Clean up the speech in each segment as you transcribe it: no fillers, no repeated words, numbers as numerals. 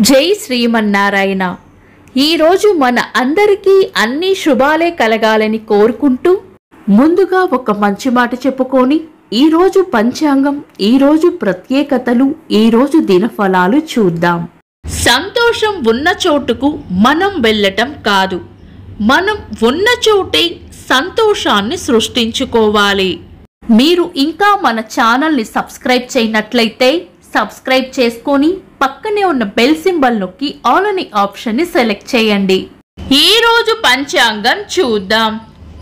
జై శ్రీమన్నారాయణ. ఈరోజు మన అందరికీ అన్ని శుభాలే కలగాలని కోరుకుంటూ ముందుగా ఒక మంచి మాట చెప్పుకొని ఈరోజు పంచాంగం, ఈరోజు ప్రత్యేకతలు, ఈరోజు దినఫలాలు చూద్దాం. సంతోషం ఉన్న చోటుకు మనం వెళ్ళటం కాదు, మనం ఉన్న చోటే సంతోషాన్ని సృష్టించుకోవాలి. మీరు ఇంకా మన ఛానల్ని సబ్స్క్రైబ్ చేయనట్లయితే సబ్స్క్రైబ్ చేసుకొని పక్కనే ఉన్న బెల్ సింబల్ నొక్కి ఆల్ అనే ఆప్షన్ని సెలెక్ట్ చేయండి. ఈ రోజు పంచాంగం చూద్దాం.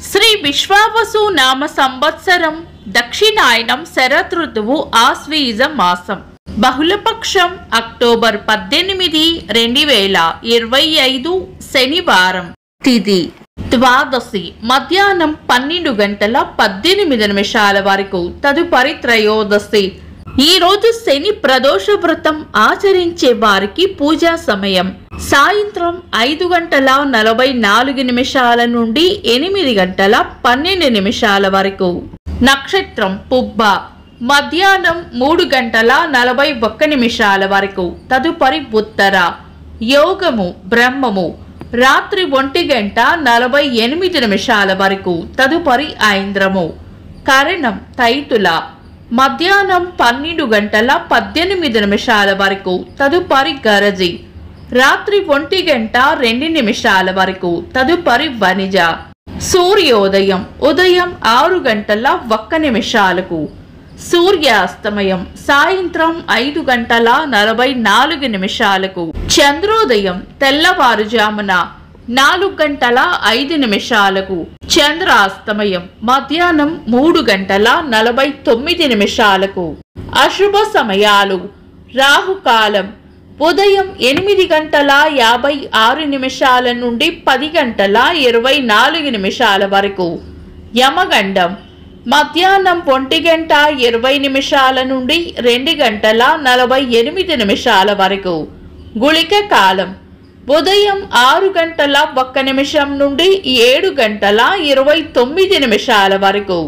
శ్రీ విశ్వావసు నామ సంవత్సరం, దక్షిణాయనం, శరత్ ఋతువు, ఆశ్వీజ మాసం, బహుళపక్షం, అక్టోబర్ 18, 2025, శనివారం. తిథి ద్వాదశి, మధ్యాహ్నం 12:18 వరకు. తదుపరి త్రయోదశి. ఈ రోజు శని ప్రదోష వ్రతం ఆచరించే వారికి పూజా సమయం సాయంత్రం 5:44 నుండి 8:12 వరకు. నక్షత్రం పుబ్బ, మధ్యాహ్నం 3:41 వరకు. తదుపరి ఉత్తర. యోగము బ్రహ్మము, రాత్రి 1:48 వరకు. తదుపరి ఐంద్రము. కరణం తైతుల, మధ్యాహ్నం 12:18 వరకు. తదుపరి గరజి, రాత్రి 1:02 వరకు. తదుపరి వనిజ. సూర్యోదయం ఉదయం 6:01. సూర్యాస్తమయం సాయంత్రం 5:44. చంద్రోదయం తెల్లవారుజామున 4:05. చంద్రాస్తమయం మధ్యాహ్నం 3:49. అశుభ సమయాలు. రాహుకాలం ఉదయం 8:56 నుండి 10:24 వరకు. యమగండం మధ్యాహ్నం 1:20 నుండి 2:48 వరకు. గుళిక కాలం ఉదయం 6:01 నుండి 7:29 వరకు.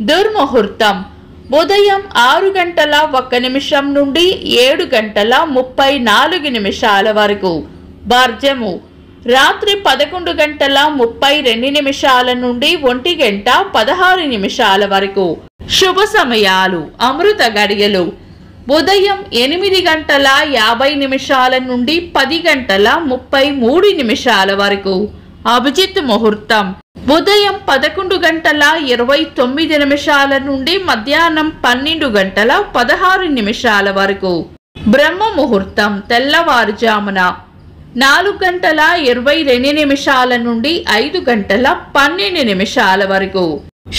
దుర్ముహూర్తం ఉదయం 6:01 నుండి 7:34 వరకు. వర్జము రాత్రి 11:32 నుండి 1:16 వరకు. శుభ సమయాలు. అమృత గడియలు ఉదయం 8:50 నుండి 10:33 వరకు. అభిజిత్ ముహూర్తం ఉదయం 11:29 నుండి మధ్యాహ్నం 12:16 వరకు. బ్రహ్మ ముహూర్తం తెల్లవారుజామున 4:22 నుండి 5:12 వరకు.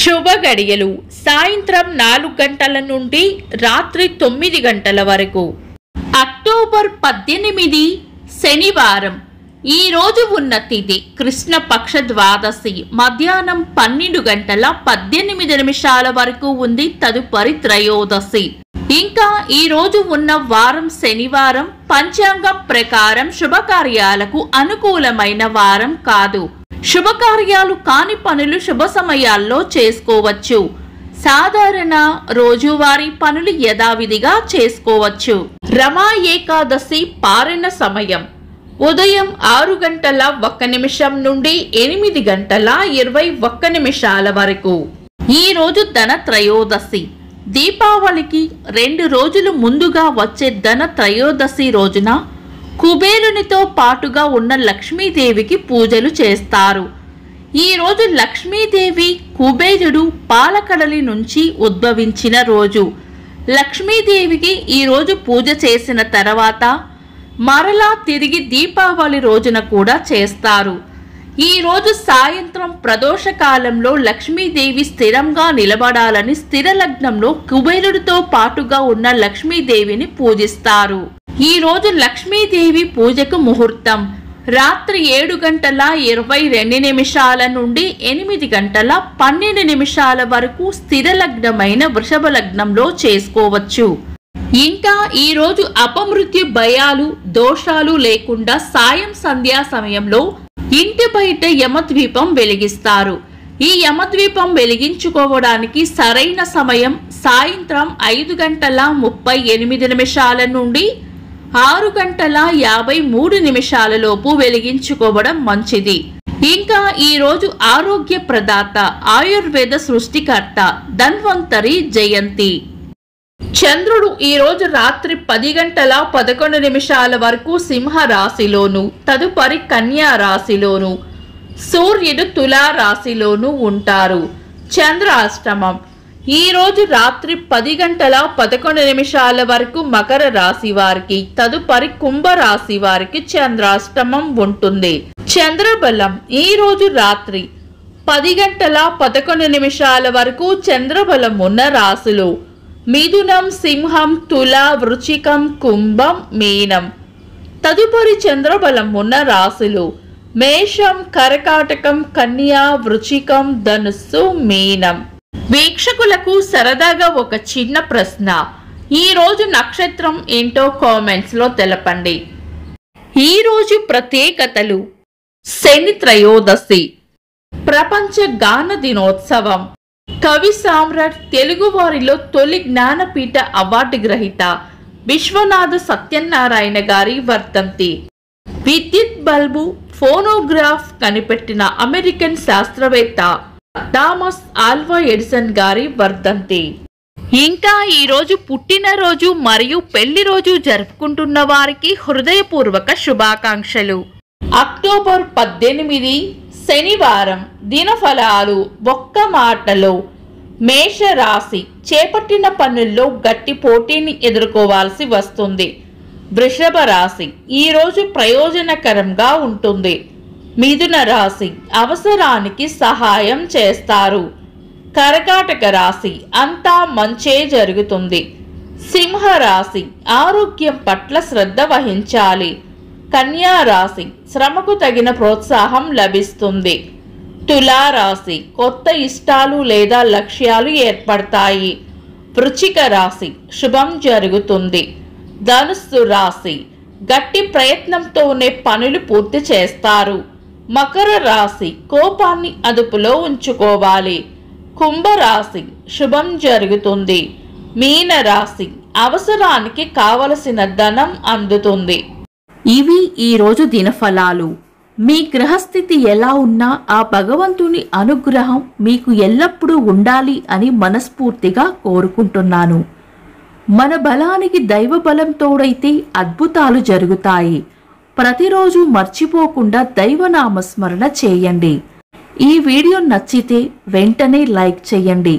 శుభ గడియలు సాయంత్రం 4 గంటల నుండి రాత్రి 9 గంటల వరకు. అక్టోబర్ 18, శనివారం. ఈ రోజు ఉన్న తిథి కృష్ణపక్ష ద్వాదశి, మధ్యాహ్నం 12:18 వరకు ఉంది. తదుపరి త్రయోదశి. ఇంకా ఈ రోజు ఉన్న వారం శనివారం. పంచాంగం ప్రకారం శుభకార్యాలకు అనుకూలమైన వారం కాదు. శుభకార్యాలు కాని పనులు శుభ సమయాల్లో చేసుకోవచ్చు. సాధారణ రోజువారీ పనులు యథావిధిగా చేసుకోవచ్చు. రమా ఏకాదశి పారణ సమయం ఉదయం 6:01 నుండి 8:21 వరకు. ఈ రోజు ధన త్రయోదశి. దీపావళికి 2 రోజులు ముందుగా వచ్చే ధన త్రయోదశి రోజున కుబేరునితో పాటుగా ఉన్న లక్ష్మీదేవికి పూజలు చేస్తారు. ఈ రోజు లక్ష్మీదేవి కుబేరుడు పాలకడలి నుంచి ఉద్భవించిన రోజు. లక్ష్మీదేవికి ఈ రోజు పూజ చేసిన తర్వాత మరలా తిరిగి దీపావళి రోజున కూడా చేస్తారు. ఈ రోజు సాయంత్రం ప్రదోష కాలంలో లక్ష్మీదేవి స్థిరంగా నిలబడాలని స్థిర లగ్నంలో కుబేరుడితో పాటుగా ఉన్న లక్ష్మీదేవిని పూజిస్తారు. ఈ రోజు లక్ష్మీదేవి పూజకు ముహూర్తం రాత్రి 7:22 నుండి 8:12 వరకు. స్థిర లగ్నమైన వృషభ లగ్నంలో చేసుకోవచ్చు. ఇంకా ఈ రోజు అపమృత్యు భయాలు, దోషాలు లేకుండా సాయం సంధ్యా సమయంలో ఇంటి బయట యమద్వీపం వెలిగిస్తారు. ఈ యమద్వీపం వెలిగించుకోవడానికి సరైన సమయం సాయంత్రం 5:38 నుండి 6 గంటల 53 నిమిషాలలోపు వెలిగించుకోవడం మంచిది. ఇంకా ఈ రోజు ఆరోగ్య ప్రదాత ఆయుర్వేద సృష్టికర్త ధన్వంతరి జయంతి. చంద్రుడు ఈ రోజు రాత్రి 10 గంటల 11 నిమిషాల వరకు సింహ రాశిలోను, తదుపరి కన్యా రాశిలోను, సూర్యుడు తులా రాశిలోను ఉంటారు. చంద్రాష్టమం ఈ రోజు రాత్రి 10 గంటల 11 నిమిషాల వరకు మకర రాశి వారికి, తదుపరి కుంభ రాశి వారికి చంద్రాష్టమం ఉంటుంది. చంద్రబలం ఈ రోజు రాత్రి 10 గంటల 11 నిమిషాల వరకు చంద్రబలం ఉన్న రాశులు మిథునం, సింహం, తుల, వృశ్చికం, కుంభం, మీనం. తదుపరి చంద్రబలం ఉన్న రాశులు మేషం, కర్కాటకం, కన్యా, వృశ్చికం, ధనుస్సు, మీనం. వీక్షకులకు సరదాగా ఒక చిన్న ప్రశ్న. ఈ రోజు నక్షత్రం ఏంటో కామెంట్స్ లో తెలపండి. ఈ రోజు ప్రత్యేకతలు: శని త్రయోదశి, ప్రపంచ గాన దినోత్సవం, కవి సామ్రాట్, తెలుగువారిలో తొలి జ్ఞానపీఠ అవార్డు గ్రహీత విశ్వనాథ సత్యనారాయణ గారి వర్ధంతి, విద్యుత్ బల్బు ఫోనోగ్రాఫ్ కనిపెట్టిన అమెరికన్ శాస్త్రవేత్త థామస్ ఆల్వా ఎడిసన్ గారి వర్ధంతి. ఇంకా ఈ రోజు పుట్టినరోజు మరియు పెళ్లి రోజు జరుపుకుంటున్న వారికి హృదయపూర్వక శుభాకాంక్షలు. అక్టోబర్ 18 శనివారం. దినఫలాలు. ఒక్క మాటలో మేషరాశి చేపట్టిన పనుల్లో గట్టి పోటీని ఎదుర్కోవాల్సి వస్తుంది. వృషభ రాశి ఈ రోజు ప్రయోజనకరంగా ఉంటుంది. మిథున రాశి అవసరానికి సహాయం చేస్తారు. కర్కాటక రాశి అంతా మంచే జరుగుతుంది. సింహ రాశి ఆరోగ్యం పట్ల శ్రద్ధ వహించాలి. కన్యా రాశి శ్రమకు తగిన ప్రోత్సాహం లభిస్తుంది. తులా రాశి కొత్త ఇష్టాలు లేదా లక్ష్యాలు ఏర్పడతాయి. వృశ్చిక రాశి శుభం జరుగుతుంది. ధనుస్సు రాశి గట్టి ప్రయత్నంతోనే పనులు పూర్తి చేస్తారు. మకర రాశి కోపాన్ని అదుపులో ఉంచుకోవాలి. కుంభరాశి శుభం జరుగుతుంది. మీన రాశి అవసరానికి కావలసిన ధనం అందుతుంది. ఇవి ఈరోజు దినఫలాలు. మీ గ్రహస్థితి ఎలా ఉన్నా ఆ భగవంతుని అనుగ్రహం మీకు ఎల్లప్పుడూ ఉండాలి అని మనస్ఫూర్తిగా కోరుకుంటున్నాను. మన బలానికి దైవ బలం తోడైతే అద్భుతాలు జరుగుతాయి. ప్రతిరోజు మర్చిపోకుండా దైవనామస్మరణ చేయండి. ఈ వీడియో నచ్చితే వెంటనే లైక్ చేయండి.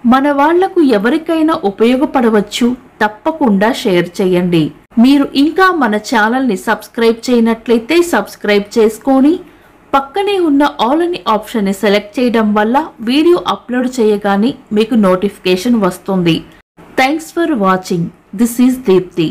మన వాళ్లకు ఎవరికైనా ఉపయోగపడవచ్చు. తప్పకుండా షేర్ చేయండి. మీరు ఇంకా మన ఛానల్ని సబ్స్క్రైబ్ చేయనట్లయితే సబ్స్క్రైబ్ చేసుకొని పక్కనే ఉన్న ఆల్ అని ఆప్షన్ని సెలెక్ట్ చేయడం వల్ల వీడియో అప్లోడ్ చేయగానే మీకు నోటిఫికేషన్ వస్తుంది. Thanks for watching. This is Deepti.